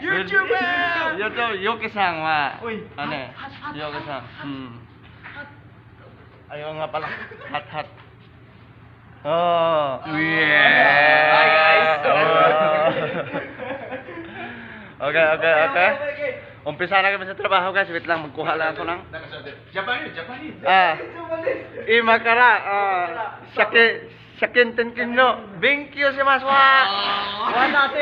YouTuber! Yoki-san wa, Uy, ano? Yoki-san. Ayaw nga pala. Hat. Oh. Yeah. Hi, guys. Okay. Umpisa na kami sa trabaho, guys. Wait lang, magkuha lang ako ng Japanese. Imakara. Shakinten no. Thank you si Mas wa. Wala si.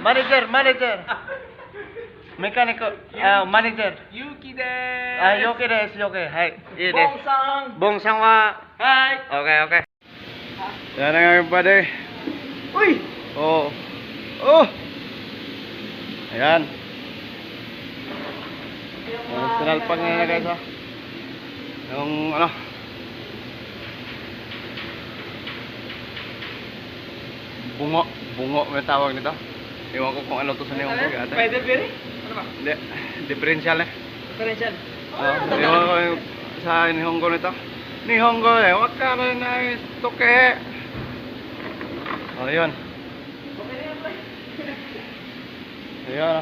Manager. Mekaniko. Manager. Yuki desu. Yoki desu, Yoki. Hai. Iya desu. Bongsang. Bongsang wa. Hi. Okay. Yan ang aming pade. Uy. Oh. Ayan. Sinalpag na guys ha. Yung ano. Bungo may tawag nito. Iwan ko kung ano to sa niyong ko ate. Spider-berry? Ano ba? Hindi. Differential eh. Differential. Iwan ko yung sa Nihongo nito. Nihongo eh. Wag ka rin na toke. Oh, yun. Okay na yan, pre. Ayan.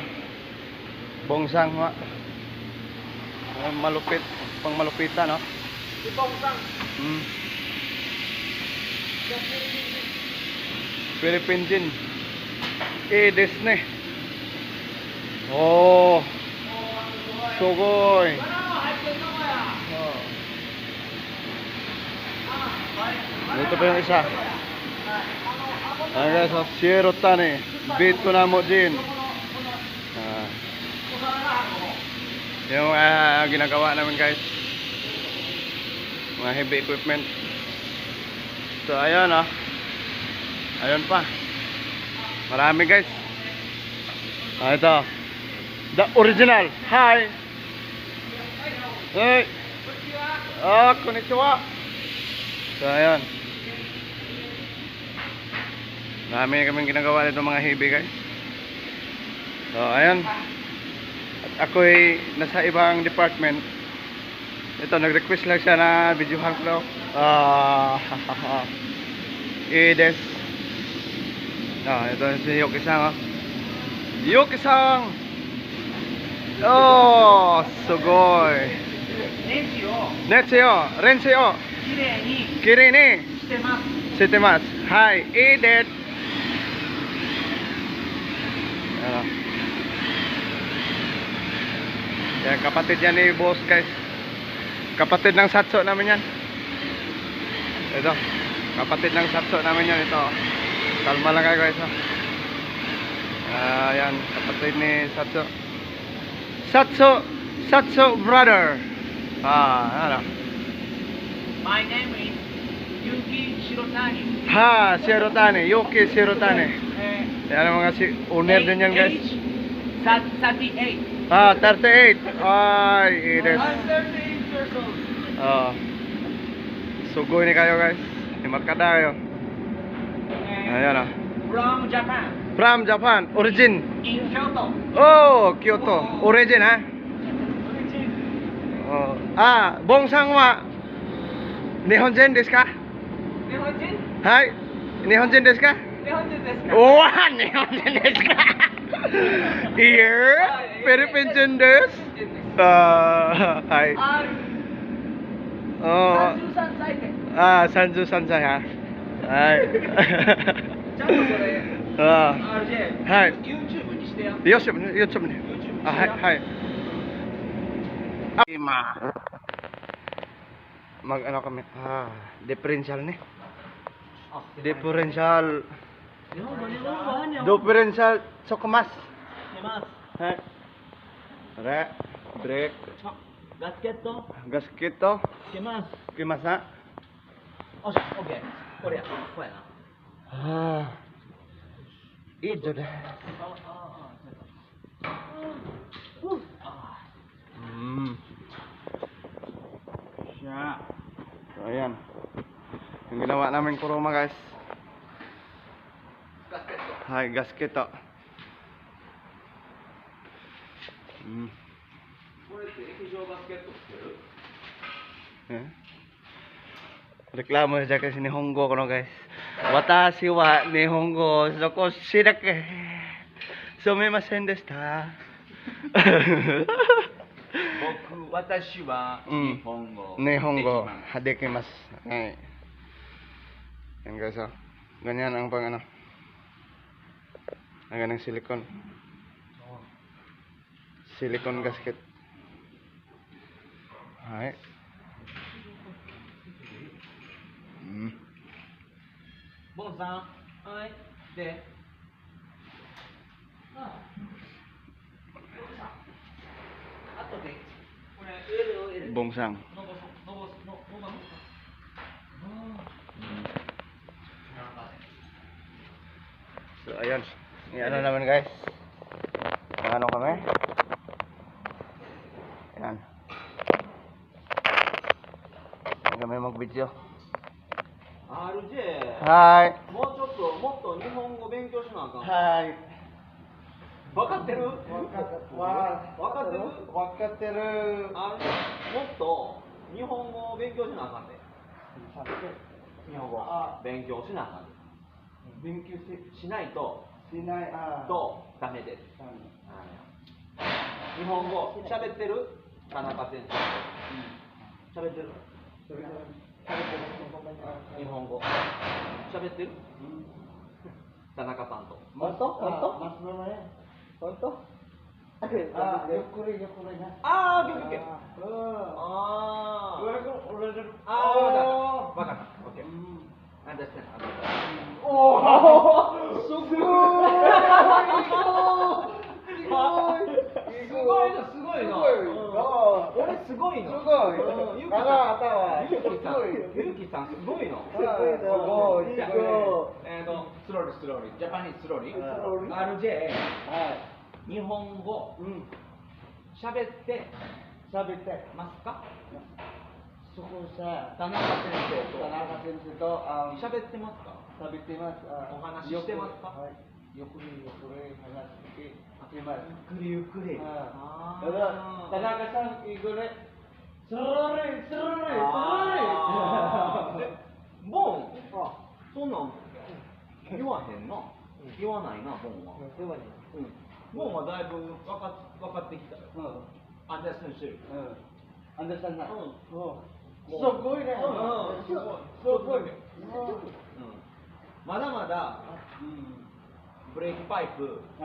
Bongsang wa. Malupit. Pang malupitan no. Si Bongsang. Philippine Gin. Disney. Oh. Sugoy. Ito pa yung isa. Ayan guys, Sierra Tane. Beat ko na mo Gin. Yung ginagawa namin guys. Mga heavy equipment. So ayun ayun pa. Marami guys. Ito. The original. Hi. Hey. Konnichiwa. So ayun. Marami kaming ginagawa nito mga heavy guys. So ayun. At ako'y nasa ibang department. Ito, nag-request lang siya na videohan ko. Ides. Ito si Yoki-san. Yoki-san! Oh, sugoi. Renseo. Kirei ni. Shitemasu. Hi, Ides. Yan, kapatid yan ni boss guys. Kapatid ng satso namin yan. Ito. Kapatid ng satso namin yan. Ito. Kalma lang kayo guys. Yan. Kapatid ni satso. Satso brother. Ano. My name is Yuki Shirotani. Shirotani. Yuki Shirotani. Yan ang mga owner din yan guys. 38. 38. Ay, Ides. I'm 38 years old. Sugoy ni kayo guys. Himakada kayo. Ayan From Japan. Origin. In Kyoto. Oh, Kyoto. Origin ha? Bongsang wa Nihonjin desu ka? Nihonjin? Hai. Nihonjin desu ka? Nihonjin desu ka? Nihonjin desu ka? Here? Philippine Gin desu? Hai. Sanju Sansai ha? Hai. ちゃんとそれ RJ はい。 YouTube にしてや。 YouTubeね。はい。Mag-ano kami? Differential ni. Differential. Differential sokomas. Hai. Brake. ガスケット Gasket つけます。 Kimasa. よし、OK。これや。こうやな。Ito deh. Siya. So, ayan. Yung ginawa namin kuruma guys. Hai, gasket to. Reklamo siya kasi ni Honggo ko no guys. Watashi wa Nihongo soko shirake. Sumimasen deshita. 私は日本語。 Nihongo hadekimasu. Ay. Yan guys, oh. Ganyan ang pang ano. Ang ganang silicone. Silicone gasket. Ay. Bon san, ay, de. Ato de. Bongsang. So ayun. Ano naman guys. Ano kami? Ayan. Kami mag-video. RJ、 Hi. もうちょっともっと日本語勉強しなあかん。 Hi. 分かってる？分かってる？ Wakateru. もっと日本語を勉強しなあかんで。日本語勉強しなあかんで。勉強しないとダメです。日本語喋ってる？田中先生。喋ってる？日本語喋ってる？田中さんと。本当? Yukuri na. あー、オッケーオッケー。わかった。オッケー。Understand. すごいな。俺すごいの。ゆうきさんすごいの。スローリー。ジャパニーズスローリー。RJ。日本語喋ってますか？そこさ、田中先生と喋ってますか？食べてます。お話ししてますか？はい。ゆっくり話してます。ゆっくり。田中さん、いいこれ。スローリー。ボン、そんなん言わへんな。言わないな、ボンは。ボンはだいぶ分かってきたよ。アンダースタンドしてる。アンダースタンド。すごいね。すごい。まだまだブレーキパイプつ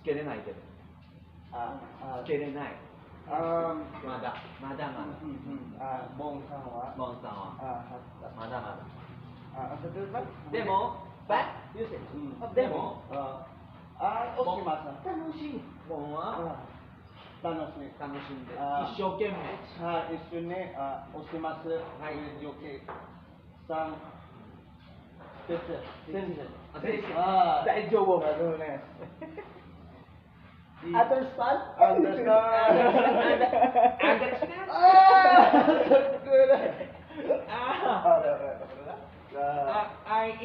けれないけど。つけれない。まだ。ボンさんはまだまだ。でも、楽しい。ボンは楽しんで一生懸命。一緒に押します。はい。さん。先生。大丈夫。Understand? I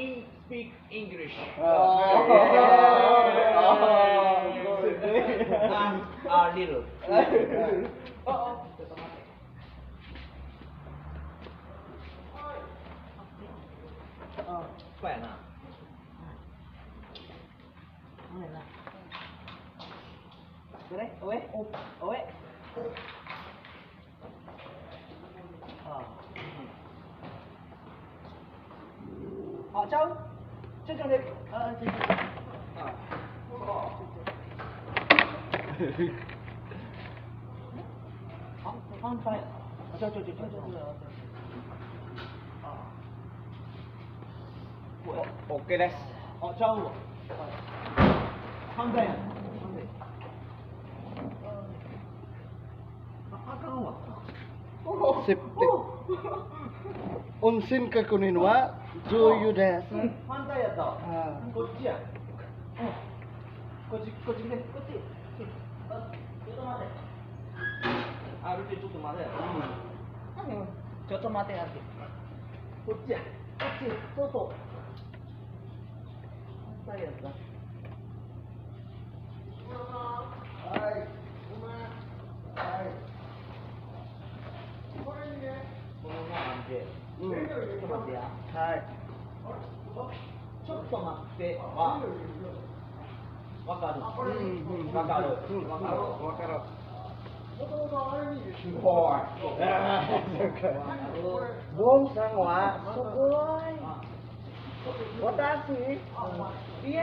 speak English. A little. そうやな。ちゃう？ちょっとね。反対。ちょ。OK です。ちゃうわ。反対や。あかんわ。Unsin ka kunin wa Joyu desu. 反対やったわ。こっちや。こっちね。こっち。ちょっと待て。ちょっと待て。ちょっと待てやって。こっちや。そう。反対やった。このままで。ちょっと待ってや。ちょっと待ってはわかる。わかる。わかる。わかる。すごい。ボンさんはすごい。私、いえ、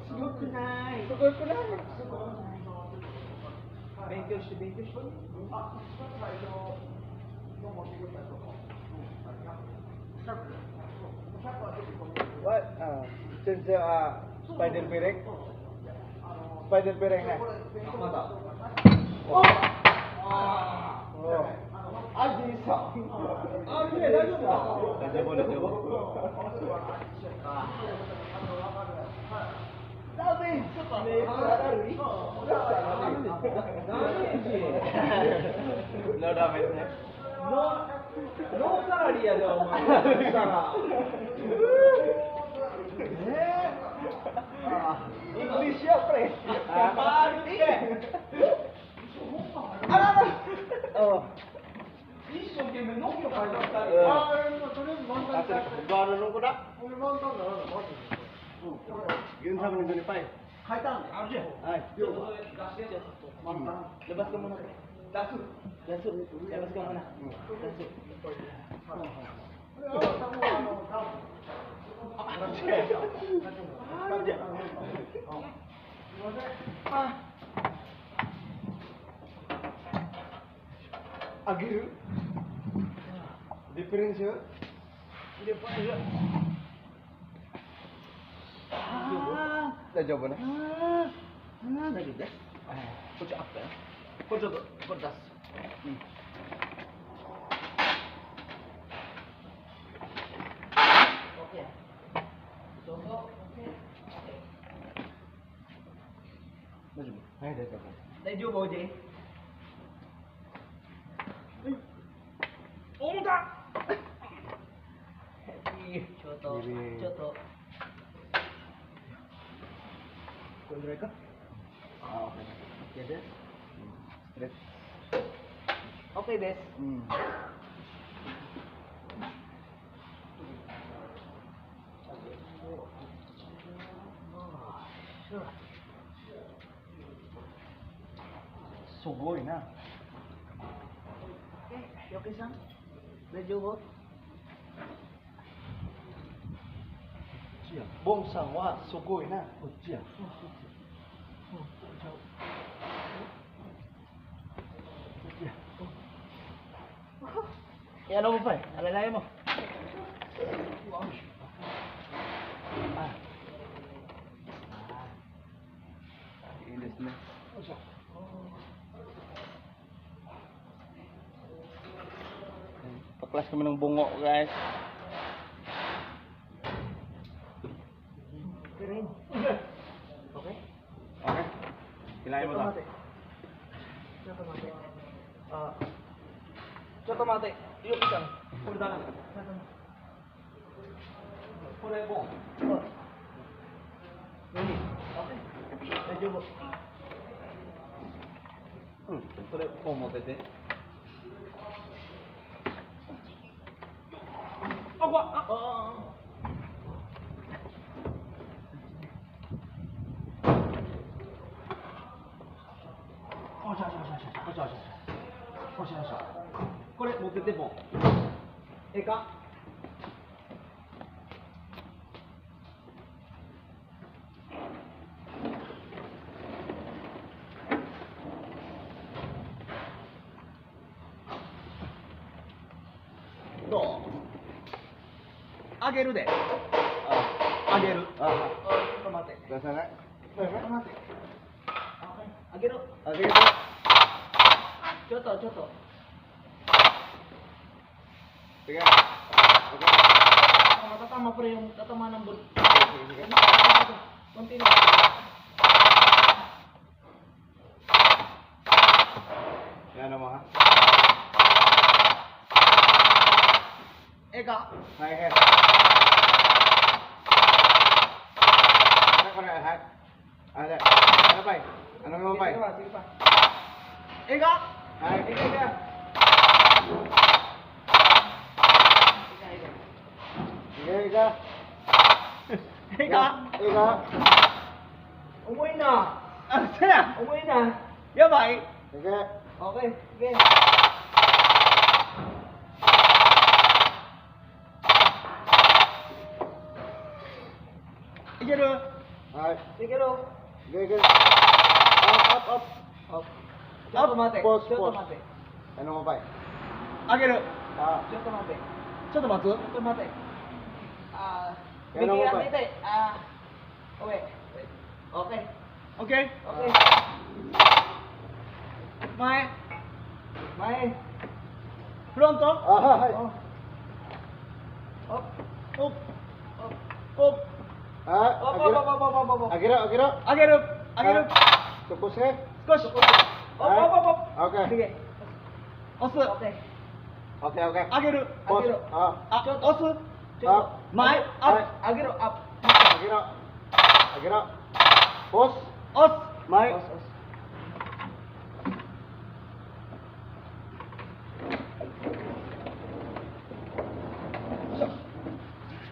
すごくない。すごくない。勉強して勉強して。What? Since spider piring? Spider piring na? Mata. Oh! Aji sa. Aji, dajo mo. Dajo mo. Sabi, may salary. No damage na. No salary ya daw mo. English ya, pre. Oh. 一生懸命農業始まったり。Gano'n ko na? Yun sabi ng Junipay. 書いたんで。あるじゃん。Ay. Labas ka muna. Dasu. Dasu. Labas ka muna. Dasu. Agiru? Difference yun? Dajo mo na? Lagi deh. Kocok apa ya? Kocok tuh, pedas. Oke. Coba, oke. Dajo mo? Ay, dajo mo. Dajo mo, Jay. Onga! Coto, coto. Kau mereka? Ah, okay. Ya deh. Straight. Oke, Des. Sugoi na. Oke, Yoki-san. Dajo mo. Bongsan wa sugoi na. Ujiya. Ya, ano mo pa eh? Alalayan mo. Ilis na. Paklas kami ng bungo, guys. Piring. Oke. Okay? Kinain mo to. Coto mate. Coto mate. Yoki-san. Kore dalam. Kore bon. Ready. Oke. Dajo mo. それ、本持ってて。あ、わあ、あ。おしゃおしゃおしゃおしゃおしゃおしゃおしゃおしゃ。これ持ってても。ええか。どう？あげるで。あげる。ちょっと待って。出さない。ちょっと待って。あげる。あげる。ちょっとちょっと。 Sige. Okay. Matatama pre yung tatama ng bud. Sige. Konti na. Yan naman ha. Eka. Hai hai. Ano ko na lahat? Ano? Ano pa? Ano mo pa? Sige pa, sige pa. Eka. Hai, sige ka. Eka, eka. Ega. Ega. Ega. Umuwi na. Ah, saya. Umuwi na. Ya, bye. Ega. Okay, sige. Igeru. Hai. Igeru. Ega. Up. Up.ちょっと待って。ちょっ Pause, と pause. 待って。 Ano mo ba? あげる。 Ah. ちょっと待って。ちょっと待つ。ちょっと待って。あー、 Ano mo ba? bigyan natin. Okay. Okay. Okay. Okay. 前。前。フロント。 Ah, hai. お。お。お。お。 Ah, agiro. Agiro, agiro. あげる。あげる。 Supos eh. 少し。お。お。お。 Okay. sige. 押す。Okay. Okay, okay. あげる。 Pause. Ah. あ、押す。ちょっと。前。アップ。あげる。アップ。 Agiro. Agiro. Pause. 押す。 Mai. 押す。押す。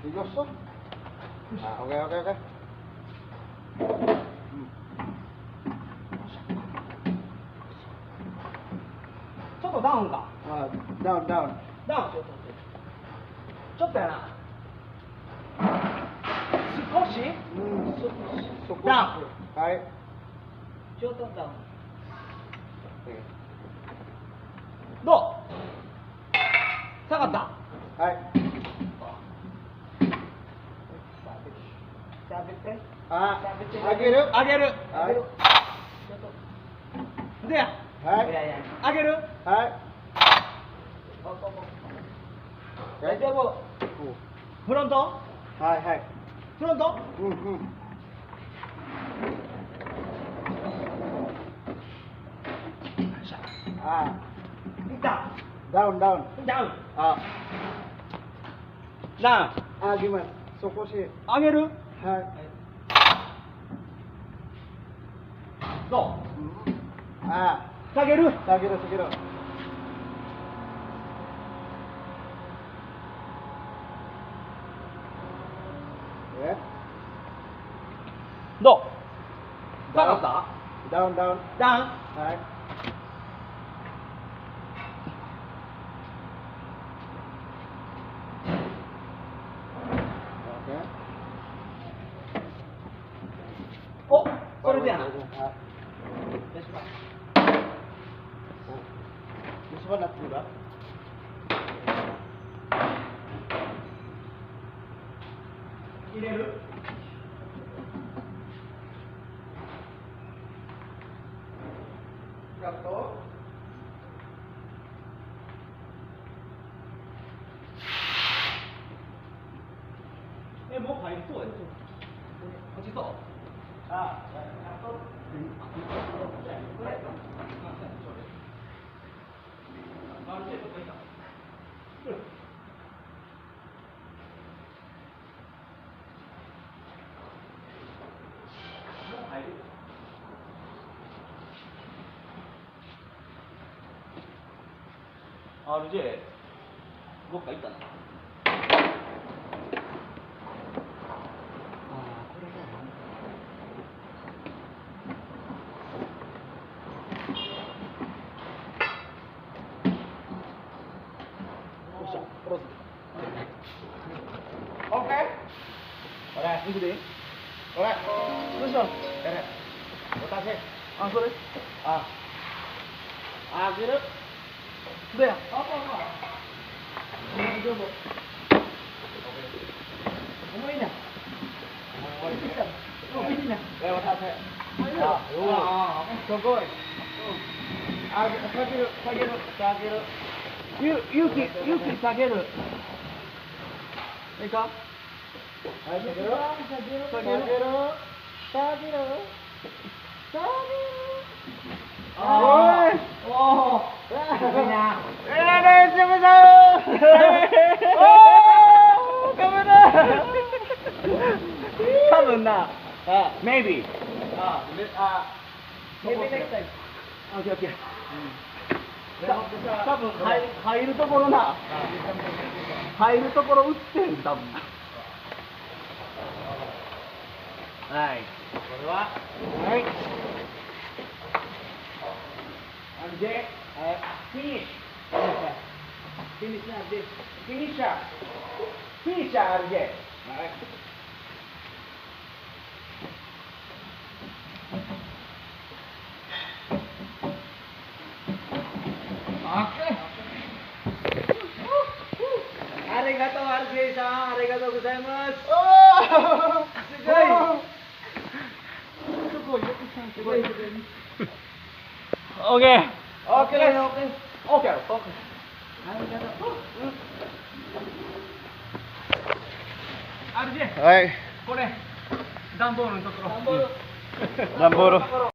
Igos. Ah, okay, okay, okay. ちょっとダウンか。 Ah, down, down. ダウン。ちょっとやな。少し。 Supos. Down. Hai. ちょっとダウン。 Okay. どう。下がった。 Hai. Sabit teh. Ah, agiro. あげる。 Hai. ちょっと。でや。 Hai. いやいや。あげる。 Hai. 大丈夫。フロント。 Hai, hai. フロント。 Ah, いった。 down, down. ダウン。 Ah, ダウン。 ah gimana? Supos eh. あげる。 Hai. ど Ah, う。下げる。 sagiro, sagiro. Yeah. どう。下がった。 Down, down. ダウン。 Hai. Okay. お、それでやな。 Ah, よしば。 Gusto ba natin ba? 入れる。カット。もう入りそうや。落ちそう。あ、カット。これ。ある程度書いた。RJ、どっか行ったな。Oke. Ora, ini gede. Ora. Terus dong. Ere. Botasnya. Langsung deh. Ah. Ah, gitu. Udah ya? Apa? Ini coba. Ngomongin ya? Oh, ini ya? Lewat apa? Ah, Jokowi. Ah, sageru. Yuki, sageru. Eka? Sageru. Oh, kayaknya. Siapa tahu? Oh, kamu dah. Kamu dah. Maybe. Maybe next time. Okay. 多分入るところな。入るところ打ってん多分。はい。これは、はい。RJ、フィニッシュ。フィニッシュ、フィニッシャー。フィニッシャー、RJ。はい。ありがとう、RJ さん。ありがとうございます。すごい。すごい。すごい。オーケー。オッケーです。オッケー。オッケー。ありがとう。RJ、はい。これ、段ボールのところ。段ボール。